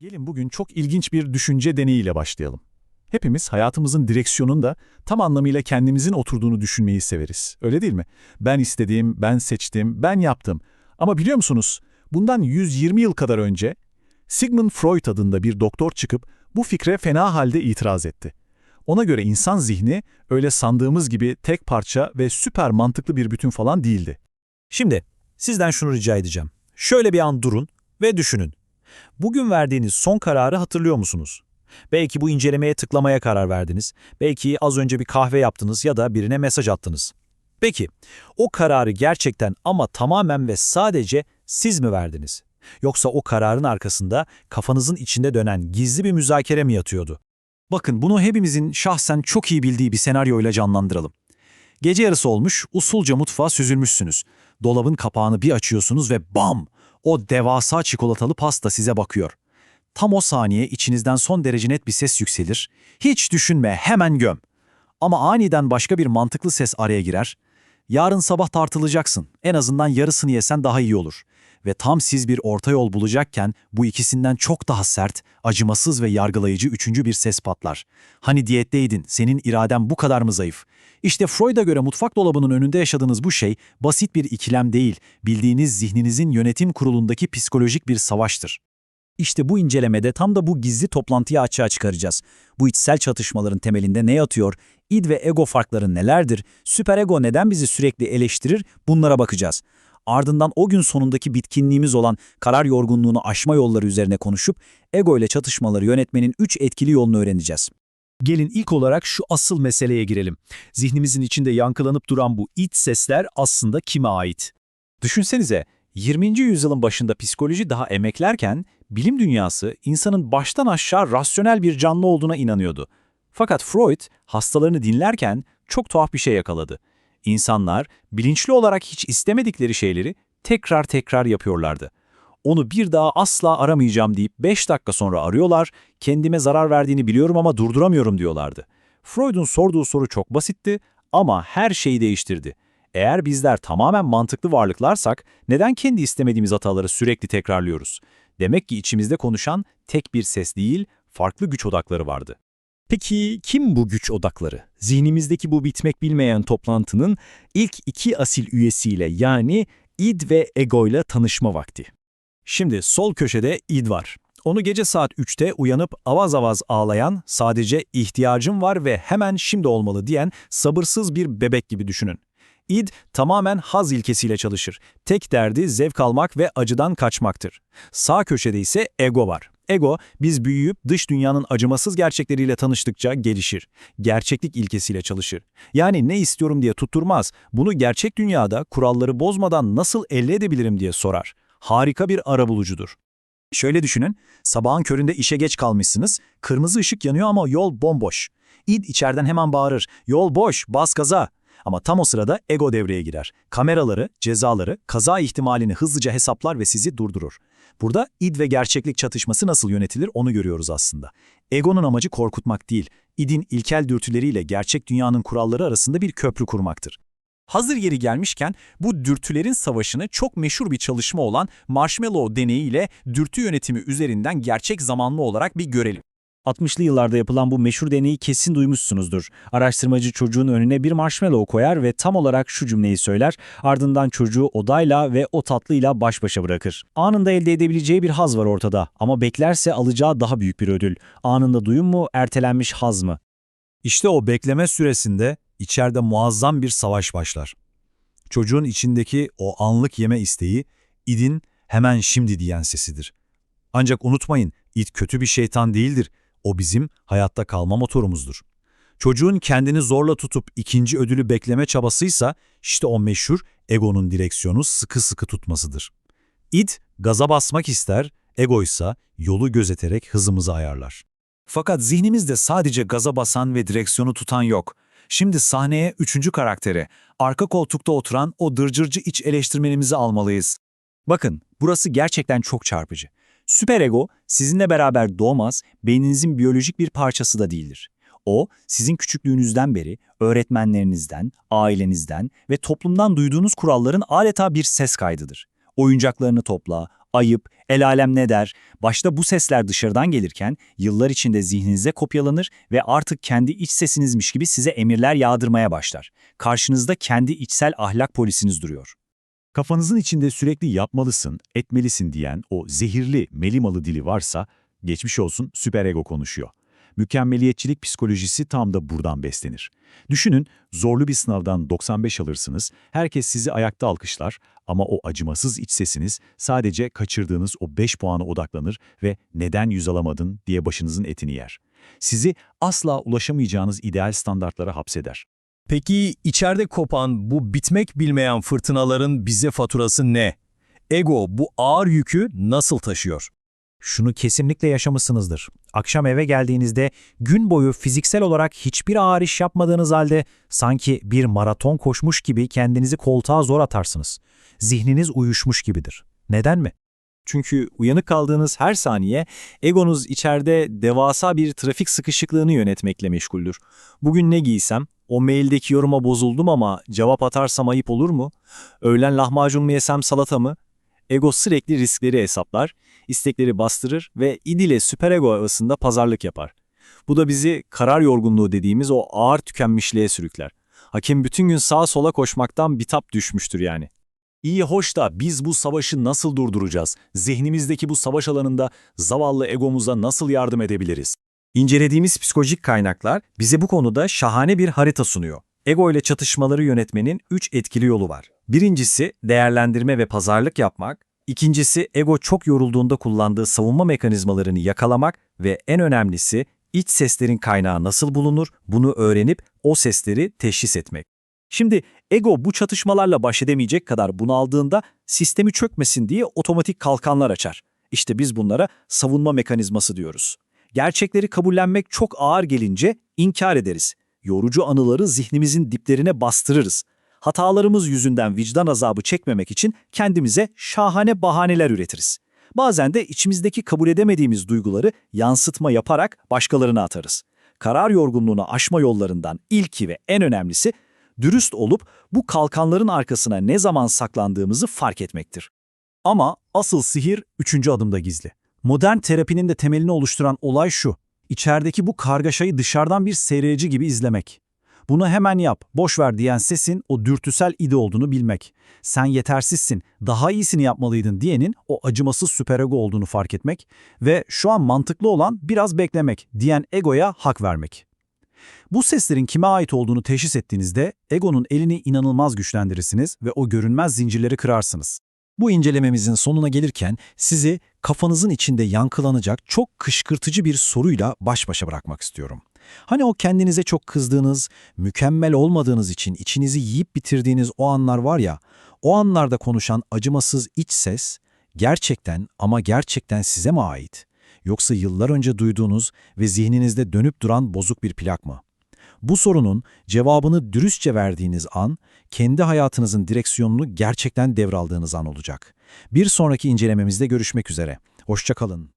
Gelin bugün çok ilginç bir düşünce deneyiyle başlayalım. Hepimiz hayatımızın direksiyonunda tam anlamıyla kendimizin oturduğunu düşünmeyi severiz. Öyle değil mi? Ben istedim, ben seçtim, ben yaptım. Ama biliyor musunuz? Bundan 120 yıl kadar önce Sigmund Freud adında bir doktor çıkıp bu fikre fena halde itiraz etti. Ona göre insan zihni öyle sandığımız gibi tek parça ve süper mantıklı bir bütün falan değildi. Şimdi sizden şunu rica edeceğim. Şöyle bir an durun ve düşünün. Bugün verdiğiniz son kararı hatırlıyor musunuz? Belki bu incelemeye tıklamaya karar verdiniz. Belki az önce bir kahve yaptınız ya da birine mesaj attınız. Peki, o kararı gerçekten ama tamamen ve sadece siz mi verdiniz? Yoksa o kararın arkasında kafanızın içinde dönen gizli bir müzakere mi yatıyordu? Bakın bunu hepimizin şahsen çok iyi bildiği bir senaryoyla canlandıralım. Gece yarısı olmuş, usulca mutfağa süzülmüşsünüz. Dolabın kapağını bir açıyorsunuz ve bam! O devasa çikolatalı pasta size bakıyor. Tam o saniye içinizden son derece net bir ses yükselir. Hiç düşünme, hemen göm. Ama aniden başka bir mantıklı ses araya girer. Yarın sabah tartılacaksın. En azından yarısını yesen daha iyi olur. Ve tam siz bir orta yol bulacakken bu ikisinden çok daha sert, acımasız ve yargılayıcı üçüncü bir ses patlar. Hani diyetteydin, senin iraden bu kadar mı zayıf? İşte Freud'a göre mutfak dolabının önünde yaşadığınız bu şey basit bir ikilem değil, bildiğiniz zihninizin yönetim kurulundaki psikolojik bir savaştır. İşte bu incelemede tam da bu gizli toplantıyı açığa çıkaracağız. Bu içsel çatışmaların temelinde ne yatıyor, id ve ego farkları nelerdir, süperego neden bizi sürekli eleştirir, bunlara bakacağız. Ardından o gün sonundaki bitkinliğimiz olan karar yorgunluğunu aşma yolları üzerine konuşup ego ile çatışmaları yönetmenin 3 etkili yolunu öğreneceğiz. Gelin ilk olarak şu asıl meseleye girelim. Zihnimizin içinde yankılanıp duran bu iç sesler aslında kime ait? Düşünsenize, 20. yüzyılın başında psikoloji daha emeklerken bilim dünyası insanın baştan aşağı rasyonel bir canlı olduğuna inanıyordu. Fakat Freud hastalarını dinlerken çok tuhaf bir şey yakaladı. İnsanlar bilinçli olarak hiç istemedikleri şeyleri tekrar tekrar yapıyorlardı. Onu bir daha asla aramayacağım deyip 5 dakika sonra arıyorlar, kendime zarar verdiğini biliyorum ama durduramıyorum diyorlardı. Freud'un sorduğu soru çok basitti ama her şeyi değiştirdi. Eğer bizler tamamen mantıklı varlıklarsak neden kendi istemediğimiz hataları sürekli tekrarlıyoruz? Demek ki içimizde konuşan tek bir ses değil, farklı güç odakları vardı. Peki kim bu güç odakları? Zihnimizdeki bu bitmek bilmeyen toplantının ilk iki asil üyesiyle yani id ve ego ile tanışma vakti. Şimdi sol köşede id var. Onu gece saat 3'te uyanıp avaz avaz ağlayan, sadece ihtiyacım var ve hemen şimdi olmalı diyen sabırsız bir bebek gibi düşünün. İd tamamen haz ilkesiyle çalışır. Tek derdi zevk almak ve acıdan kaçmaktır. Sağ köşede ise ego var. Ego, biz büyüyüp dış dünyanın acımasız gerçekleriyle tanıştıkça gelişir. Gerçeklik ilkesiyle çalışır. Yani ne istiyorum diye tutturmaz, bunu gerçek dünyada kuralları bozmadan nasıl elde edebilirim diye sorar. Harika bir arabulucudur. Şöyle düşünün, sabahın köründe işe geç kalmışsınız, kırmızı ışık yanıyor ama yol bomboş. İd içeriden hemen bağırır, yol boş, bas gaza. Ama tam o sırada ego devreye girer. Kameraları, cezaları, kaza ihtimalini hızlıca hesaplar ve sizi durdurur. Burada id ve gerçeklik çatışması nasıl yönetilir onu görüyoruz aslında. Egonun amacı korkutmak değil, idin ilkel dürtüleriyle gerçek dünyanın kuralları arasında bir köprü kurmaktır. Hazır yeri gelmişken bu dürtülerin savaşını çok meşhur bir çalışma olan Marshmallow deneyiyle dürtü yönetimi üzerinden gerçek zamanlı olarak bir görelim. 60'lı yıllarda yapılan bu meşhur deneyi kesin duymuşsunuzdur. Araştırmacı çocuğun önüne bir marshmallow koyar ve tam olarak şu cümleyi söyler, ardından çocuğu odayla ve o tatlıyla baş başa bırakır. Anında elde edebileceği bir haz var ortada ama beklerse alacağı daha büyük bir ödül. Anında duyum mu, ertelenmiş haz mı? İşte o bekleme süresinde içeride muazzam bir savaş başlar. Çocuğun içindeki o anlık yeme isteği, idin hemen şimdi diyen sesidir. Ancak unutmayın, id kötü bir şeytan değildir. O bizim hayatta kalma motorumuzdur. Çocuğun kendini zorla tutup ikinci ödülü bekleme çabasıysa işte o meşhur egonun direksiyonu sıkı sıkı tutmasıdır. İd gaza basmak ister, egoysa yolu gözeterek hızımızı ayarlar. Fakat zihnimizde sadece gaza basan ve direksiyonu tutan yok. Şimdi sahneye üçüncü karakteri, arka koltukta oturan o dırcırcı iç eleştirmenimizi almalıyız. Bakın, burası gerçekten çok çarpıcı. Süperego sizinle beraber doğmaz, beyninizin biyolojik bir parçası da değildir. O, sizin küçüklüğünüzden beri öğretmenlerinizden, ailenizden ve toplumdan duyduğunuz kuralların adeta bir ses kaydıdır. Oyuncaklarını topla, ayıp, el alem ne der? Başta bu sesler dışarıdan gelirken yıllar içinde zihninize kopyalanır ve artık kendi iç sesinizmiş gibi size emirler yağdırmaya başlar. Karşınızda kendi içsel ahlak polisiniz duruyor. Kafanızın içinde sürekli yapmalısın, etmelisin diyen o zehirli, melimalı dili varsa, geçmiş olsun süperego konuşuyor. Mükemmeliyetçilik psikolojisi tam da buradan beslenir. Düşünün, zorlu bir sınavdan 95 alırsınız, herkes sizi ayakta alkışlar ama o acımasız iç sesiniz sadece kaçırdığınız o 5 puana odaklanır ve neden 100 alamadın diye başınızın etini yer. Sizi asla ulaşamayacağınız ideal standartlara hapseder. Peki içeride kopan bu bitmek bilmeyen fırtınaların bize faturası ne? Ego bu ağır yükü nasıl taşıyor? Şunu kesinlikle yaşamışsınızdır. Akşam eve geldiğinizde gün boyu fiziksel olarak hiçbir ağır iş yapmadığınız halde sanki bir maraton koşmuş gibi kendinizi koltuğa zor atarsınız. Zihniniz uyuşmuş gibidir. Neden mi? Çünkü uyanık kaldığınız her saniye egonuz içeride devasa bir trafik sıkışıklığını yönetmekle meşguldür. Bugün ne giysem, o maildeki yoruma bozuldum ama cevap atarsam ayıp olur mu? Öğlen lahmacun mu yesem salata mı? Ego sürekli riskleri hesaplar, istekleri bastırır ve id ile süperego arasında pazarlık yapar. Bu da bizi karar yorgunluğu dediğimiz o ağır tükenmişliğe sürükler. Hakim bütün gün sağa sola koşmaktan bitap düşmüştür yani. İyi hoş da biz bu savaşı nasıl durduracağız? Zihnimizdeki bu savaş alanında zavallı egomuza nasıl yardım edebiliriz? İncelediğimiz psikolojik kaynaklar bize bu konuda şahane bir harita sunuyor. Ego ile çatışmaları yönetmenin 3 etkili yolu var. Birincisi değerlendirme ve pazarlık yapmak. İkincisi ego çok yorulduğunda kullandığı savunma mekanizmalarını yakalamak ve en önemlisi iç seslerin kaynağı nasıl bulunur bunu öğrenip o sesleri teşhis etmek. Şimdi ego bu çatışmalarla baş edemeyecek kadar bunaldığında sistemi çökmesin diye otomatik kalkanlar açar. İşte biz bunlara savunma mekanizması diyoruz. Gerçekleri kabullenmek çok ağır gelince inkar ederiz. Yorucu anıları zihnimizin diplerine bastırırız. Hatalarımız yüzünden vicdan azabı çekmemek için kendimize şahane bahaneler üretiriz. Bazen de içimizdeki kabul edemediğimiz duyguları yansıtma yaparak başkalarına atarız. Karar yorgunluğunu aşma yollarından ilki ve en önemlisi dürüst olup bu kalkanların arkasına ne zaman saklandığımızı fark etmektir. Ama asıl sihir 3. adımda gizli. Modern terapinin de temelini oluşturan olay şu: İçerideki bu kargaşayı dışarıdan bir seyredici gibi izlemek. Bunu hemen yap, boş ver diyen sesin o dürtüsel ide olduğunu bilmek. Sen yetersizsin, daha iyisini yapmalıydın diyenin o acımasız süperego olduğunu fark etmek ve şu an mantıklı olan biraz beklemek diyen egoya hak vermek. Bu seslerin kime ait olduğunu teşhis ettiğinizde egonun elini inanılmaz güçlendirirsiniz ve o görünmez zincirleri kırarsınız. Bu incelememizin sonuna gelirken sizi kafanızın içinde yankılanacak çok kışkırtıcı bir soruyla baş başa bırakmak istiyorum. Hani o kendinize çok kızdığınız, mükemmel olmadığınız için içinizi yiyip bitirdiğiniz o anlar var ya, o anlarda konuşan acımasız iç ses gerçekten ama gerçekten size mi ait? Yoksa yıllar önce duyduğunuz ve zihninizde dönüp duran bozuk bir plak mı? Bu sorunun cevabını dürüstçe verdiğiniz an, kendi hayatınızın direksiyonunu gerçekten devraldığınız an olacak. Bir sonraki incelememizde görüşmek üzere. Hoşça kalın.